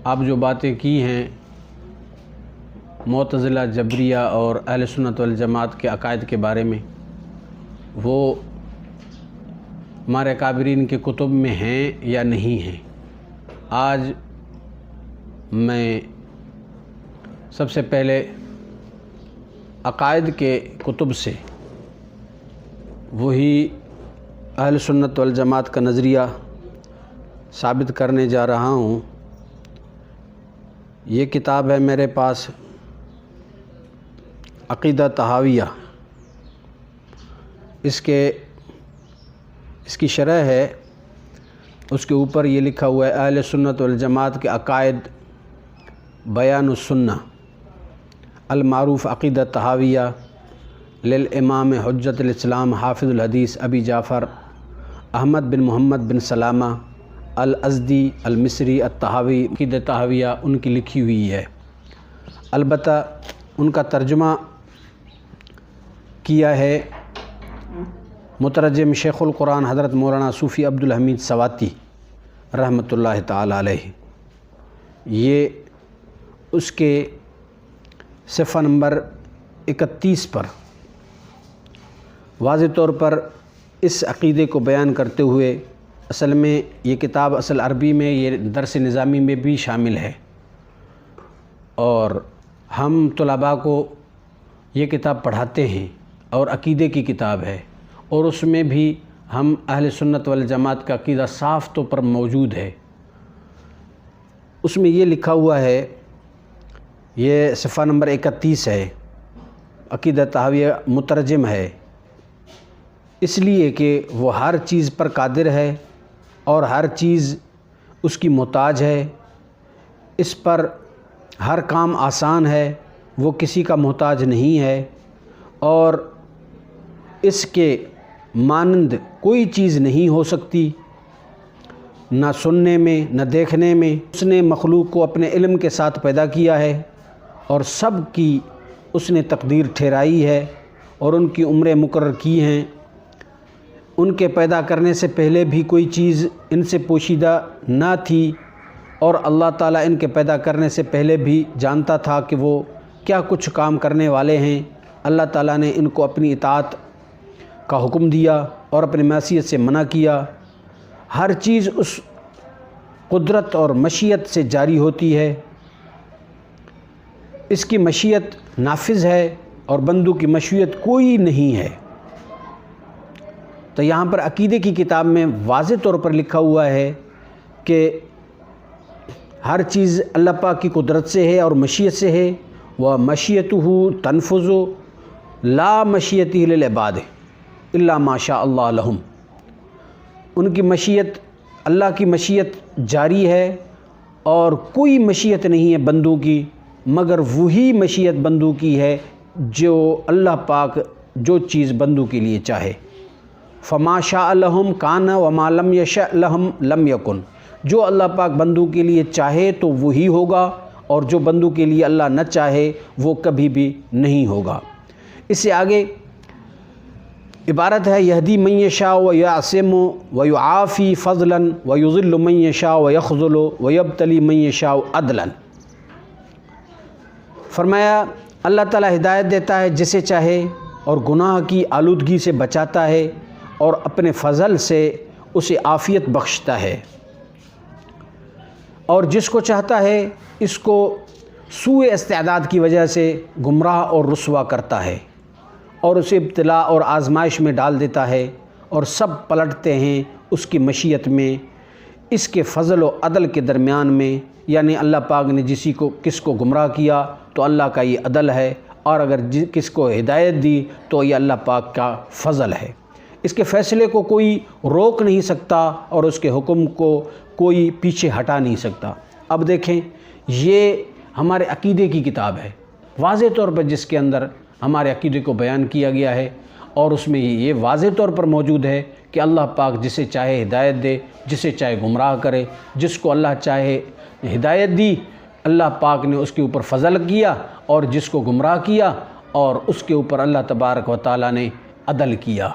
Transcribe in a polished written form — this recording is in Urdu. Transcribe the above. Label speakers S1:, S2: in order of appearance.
S1: آپ جو باتیں کی ہیں معتزلہ، جبریہ اور اہل سنت والجماعت کے عقائد کے بارے میں، وہ ہمارے اکابرین کے کتب میں ہیں یا نہیں ہیں؟ آج میں سب سے پہلے عقائد کے کتب سے وہی اہل سنت والجماعت کا نظریہ ثابت کرنے جا رہا ہوں۔ یہ کتاب ہے میرے پاس، عقیدہ طحاویہ۔ اس کی شرح ہے، اس کے اوپر یہ لکھا ہوا ہے: اہل سنت والجماعت کے عقائد بیان السنہ المعروف عقیدہ طحاویہ للامام حجۃ الاسلام حافظ الحدیث ابی جعفر احمد بن محمد بن سلامہ الازدی المصری الطحاوی۔ عقیدہ طحاویہ ان کی لکھی ہوئی ہے، البتہ ان کا ترجمہ کیا ہے مترجم شیخ القرآن حضرت مولانا صوفی عبدالحمید سواتی رحمۃ اللہ تعالی علیہ۔ یہ اس کے صفحہ نمبر 31 پر واضح طور پر اس عقیدے کو بیان کرتے ہوئے، اصل میں یہ کتاب اصل عربی میں یہ درس نظامی میں بھی شامل ہے، اور ہم طلباء کو یہ کتاب پڑھاتے ہیں اور عقیدے کی کتاب ہے، اور اس میں بھی ہم اہل سنت والجماعت کا عقیدہ صاف طور پر موجود ہے۔ اس میں یہ لکھا ہوا ہے، یہ صفحہ نمبر 31 ہے، عقیدہ طحاویہ مترجم ہے، اس لیے کہ وہ ہر چیز پر قادر ہے اور ہر چیز اس کی محتاج ہے، اس پر ہر کام آسان ہے، وہ کسی کا محتاج نہیں ہے، اور اس کے مانند کوئی چیز نہیں ہو سکتی، نہ سننے میں نہ دیکھنے میں۔ اس نے مخلوق کو اپنے علم کے ساتھ پیدا کیا ہے اور سب کی اس نے تقدیر ٹھہرائی ہے اور ان کی عمریں مقرر کی ہیں۔ ان کے پیدا کرنے سے پہلے بھی کوئی چیز ان سے پوشیدہ نہ تھی، اور اللہ تعالیٰ ان کے پیدا کرنے سے پہلے بھی جانتا تھا کہ وہ کیا کچھ کام کرنے والے ہیں۔ اللہ تعالیٰ نے ان کو اپنی اطاعت کا حکم دیا اور اپنی معصیت سے منع کیا۔ ہر چیز اس قدرت اور مشیت سے جاری ہوتی ہے، اس کی مشیت نافذ ہے اور بندوں کی مشیت کوئی نہیں ہے۔ تو یہاں پر عقیدے کی کتاب میں واضح طور پر لکھا ہوا ہے کہ ہر چیز اللہ پاک کی قدرت سے ہے اور مشیت سے ہے، وَمَشِيَتُهُ تَنْفُذُ لَا مَشِيَتِهِ لِلْعِبَادِ إِلَّا مَا شَاءَ اللَّهُ لَهُمْ۔ ان کی مشیت، اللہ کی مشیت جاری ہے، اور کوئی مشیت نہیں ہے بندوں کی مگر وہی مشیت بندوں کی ہے جو اللہ پاک جو چیز بندوں کے لیے چاہے۔ فَمَا شَاءَ لَهُمْ كَانَ وَمَا لَمْ يَشَأْ لَهُمْ لَمْ يَكُنْ۔ جو اللہ پاک بندوں کے لیے چاہے تو وہی ہوگا، اور جو بندوں کے لیے اللہ نہ چاہے وہ کبھی بھی نہیں ہوگا۔ اس سے آگے عبارت ہے: یہدی من یشاء ویعصم ویعافی فضلا ویضل من یشاء ویخذل ویبتلی من یشاء عدلا۔ فرمایا اللہ تعالیٰ ہدایت دیتا ہے جسے چاہے اور گناہ کی آلودگی سے بچاتا ہے، اور اپنے فضل سے اسے عافیت بخشتا ہے، اور جس کو چاہتا ہے اس کو سوء استعداد کی وجہ سے گمراہ اور رسوا کرتا ہے، اور اسے ابتلاء اور آزمائش میں ڈال دیتا ہے، اور سب پلٹتے ہیں اس کی مشیت میں، اس کے فضل و عدل کے درمیان میں۔ یعنی اللہ پاک نے کس کو گمراہ کیا تو اللہ کا یہ عدل ہے، اور اگر کس کو ہدایت دی تو یہ اللہ پاک کا فضل ہے۔ اس کے فیصلے کو کوئی روک نہیں سکتا اور اس کے حکم کو کوئی پیچھے ہٹا نہیں سکتا۔ اب دیکھیں، یہ ہمارے عقیدے کی کتاب ہے، واضح طور پر جس کے اندر ہمارے عقیدے کو بیان کیا گیا ہے، اور اس میں یہ واضح طور پر موجود ہے کہ اللہ پاک جسے چاہے ہدایت دے، جسے چاہے گمراہ کرے۔ جس کو اللہ چاہے ہدایت دی، اللہ پاک نے اس کے اوپر فضل کیا، اور جس کو گمراہ کیا اور اس کے اوپر اللہ تبارک و تعالیٰ نے عدل کیا۔